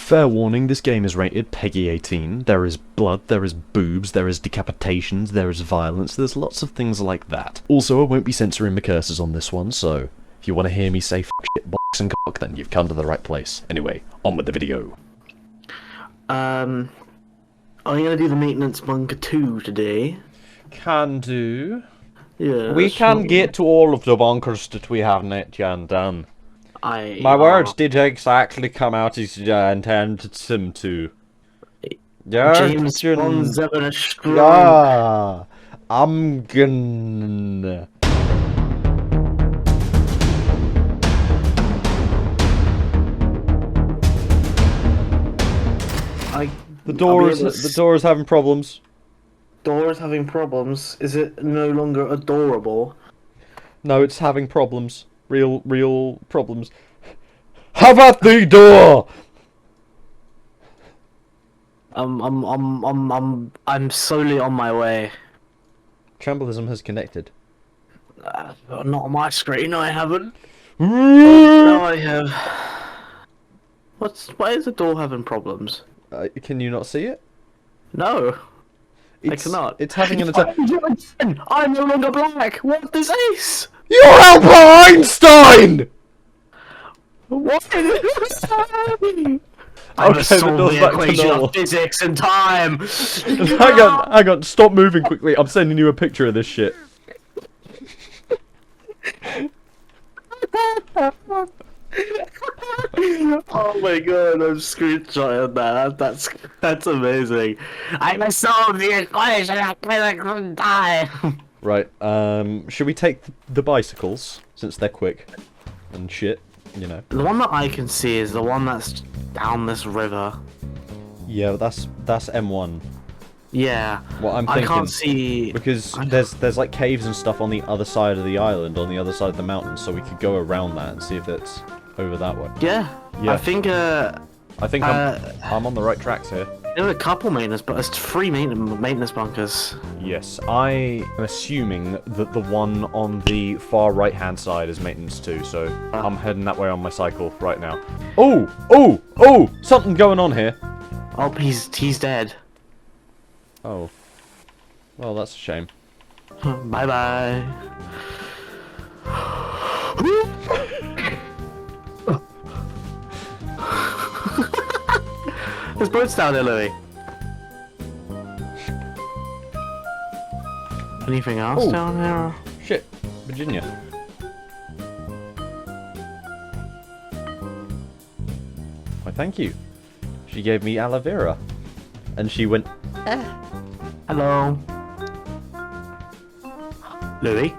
Fair warning, this game is rated PEGI 18. There is blood, there is boobs, there is decapitations, there is violence, there's lots of things like that. Also, I won't be censoring my curses on this one, so if you want to hear me say f*** shit, box and cock, then you've come to the right place. Anyway, on with the video. I'm gonna do the maintenance bunker 2 today. Can do. Yeah. We can get to all of the bunkers that we have not yet done. My words did exactly come out as I intended them to. Yeah, James Bond's having a stroke. yeah, I'm gonna... The door is having problems. Door's having problems. Is it no longer adorable? No, it's having problems. Real problems. Have at the door! I'm slowly on my way. Chambolism has connected. Not on my screen, I haven't. No, I have. Why is the door having problems? Can you not see it? No. I cannot. It's having an attack. I'm no longer black! What is this? You're Albert Einstein! What? I Okay, must solve the door's the back to equation normal. of physics and time! Hang on, stop moving quickly. I'm sending you a picture of this shit. Oh my god, I'm screenshotting that. That's amazing. I must solve the equation of physics and time! Right, should we take the bicycles, since they're quick and shit, you know? The one that I can see is the one that's down this river. Yeah, that's M1. Yeah. What I'm thinking, I can't see... because there's like caves and stuff on the other side of the island, on the other side of the mountain, so we could go around that and see if it's over that way. Yeah. Yeah. I think I'm on the right tracks here. there are a couple maintenance, but there's 3 maintenance bunkers. Yes, I am assuming that the one on the far right-hand side is maintenance too, so I'm heading that way on my cycle right now. Oh! Something going on here. Oh, he's dead. Oh. Well, that's a shame. Bye-bye. There's boats down there, Louis. Anything else down there? Shit, Virginia. Why, thank you. She gave me aloe vera. And she went, Hello. Louis?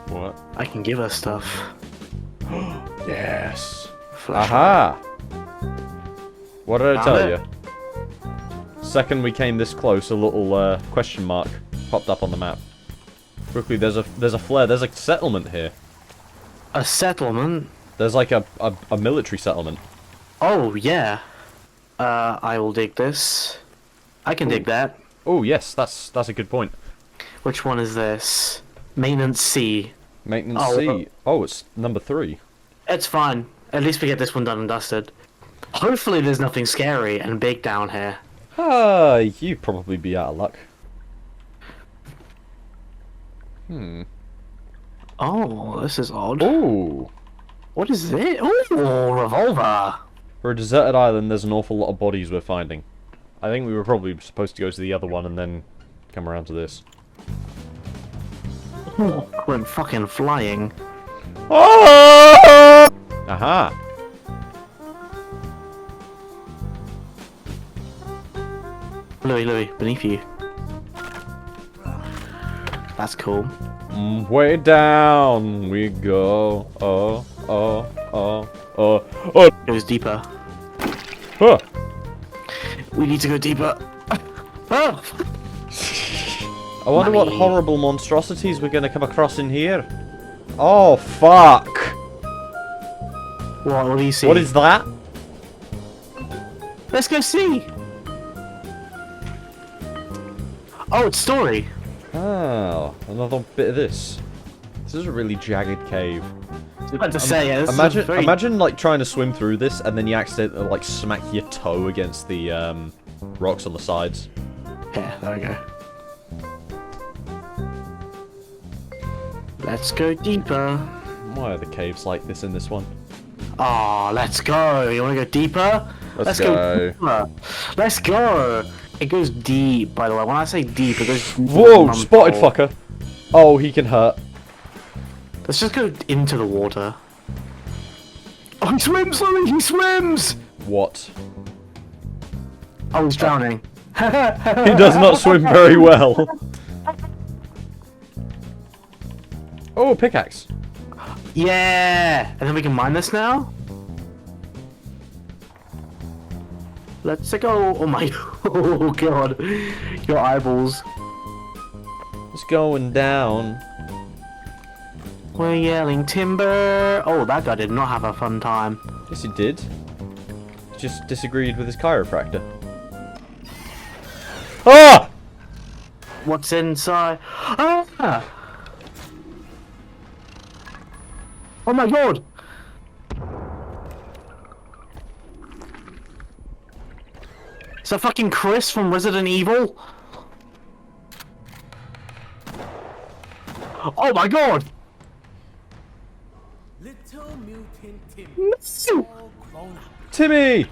what? I can give her stuff. Yes. Flashlight. Aha! What did I Found tell it? you? Second we came this close, a little question mark popped up on the map. Quickly, there's a flare. There's a settlement here. A settlement? There's like a military settlement. Oh, yeah. I will dig this. I can dig that. Oh yes, that's a good point. Which one is this? Maintenance C. Maintenance Oh, C. Oh, it's number 3. It's fine. At least we get this one done and dusted. Hopefully there's nothing scary and big down here. You'd probably be out of luck. Oh, this is odd. Ooh. What is it? Oh, revolver. For a deserted island, there's an awful lot of bodies we're finding. I think we were probably supposed to go to the other one and then come around to this. Oh, went fucking flying. Ah! Aha! Louis, beneath you. That's cool. Way down we go. Oh. Goes deeper. Huh. We need to go deeper. Oh. I wonder what horrible monstrosities we're gonna come across in here. Oh, fuck! What do you see? What is that? Let's go see! Oh, it's story! Oh, another bit of this. This is a really jagged cave. about to say, yeah, this Imagine, is very... imagine like trying to swim through this and then you accidentally like smack your toe against the rocks on the sides. Yeah, there we go. Let's go deeper. Why are the caves like this in this one? Oh, let's go. You want to go deeper? Let's go. Deeper. Let's go. It goes deep, by the way. When I say deep, it goes deep. Whoa, spotted fucker. Oh, he can hurt. Let's just go into the water. Oh, he swims, Louis! He swims! What? Oh, he's drowning. He does not swim very well. Oh, a pickaxe. Yeah! And then we can mine this now? Let's go. Oh my... Oh god. Your eyeballs. It's going down. We're yelling timber. Oh, that guy did not have a fun time. Yes, he did. Just disagreed with his chiropractor. Ah! What's inside? Ah! Oh my god! Is that fucking Chris from Resident Evil? Oh my god! Little mutant Tim. No! All grown up. Timmy!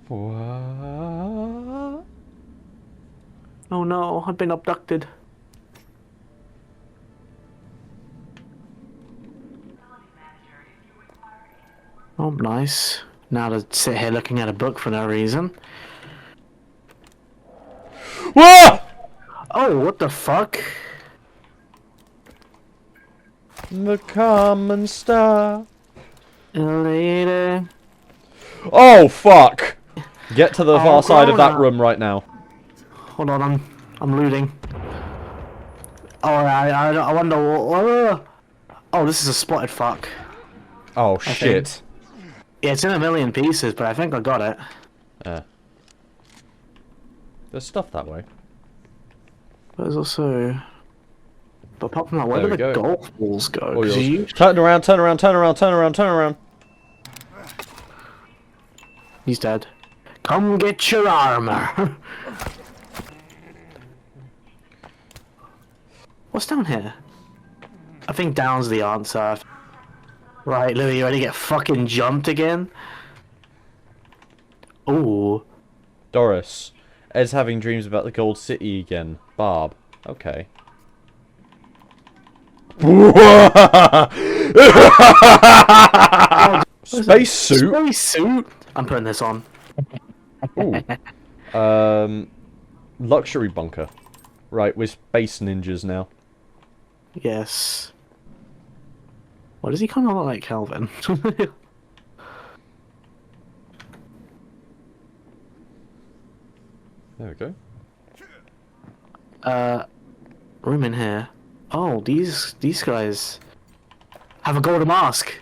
What? Oh no, I've been abducted. Oh, nice. Now to sit here looking at a book for no reason. Whoa! Oh, what the fuck? The common star. Lady. Oh, fuck! Get to the far side of that grown-up. room right now. Hold on, I'm looting. Oh, I wonder what... Oh, this is a spotted fuck. Oh, shit. Yeah, it's in a million pieces, but I think I got it. There's stuff that way. There's also... But apart from that, where There do the we go. golf balls go? All 'Cause yours. you... Turn around, turn around, turn around, turn around, turn around. He's dead. Come get your armor. What's down here? I think down's the answer. Right, Louis, you ready to get fucking jumped again? Ooh. Doris. Ed's having dreams about the Gold City again. Barb. Okay. Space suit? Space suit? I'm putting this on. Ooh. Luxury bunker. Right, we're space ninjas now. Yes. Why does he kind of look like Calvin? There we go. Room in here. Oh, these guys have a golden mask.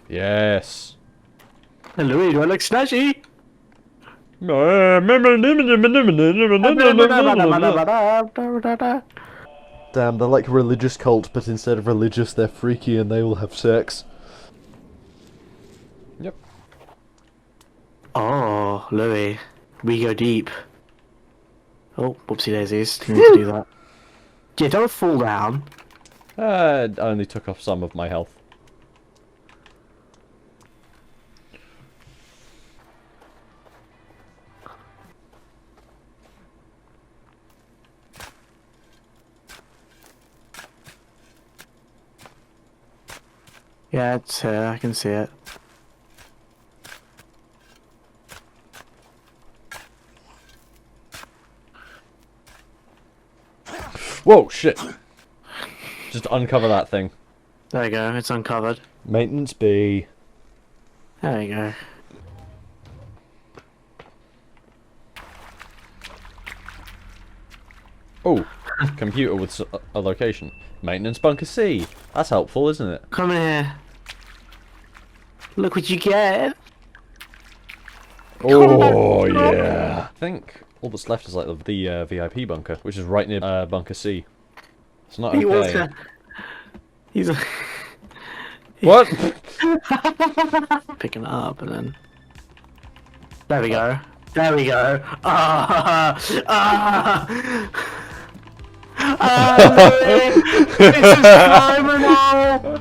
Yes. Hey, Louis, do I look snazzy? Damn, they're like a religious cult, but instead of religious, they're freaky and they all have sex. Yep. Oh, Louis, we go deep. Oh, whoopsie daisies, didn't need to do that. Yeah, don't fall down. I only took off some of my health. Yeah, it's here, I can see it. Whoa, shit. Just uncover that thing. There you go, it's uncovered. Maintenance B. There you go. Oh, computer with a location. Maintenance bunker C. That's helpful, isn't it? Come in here. Look what you get. Oh, yeah. I think all that's left is like the VIP bunker, which is right near bunker C. It's not He wants okay. to. He's What? picking it up and then. There we go. There we go. Louis! This is criminal!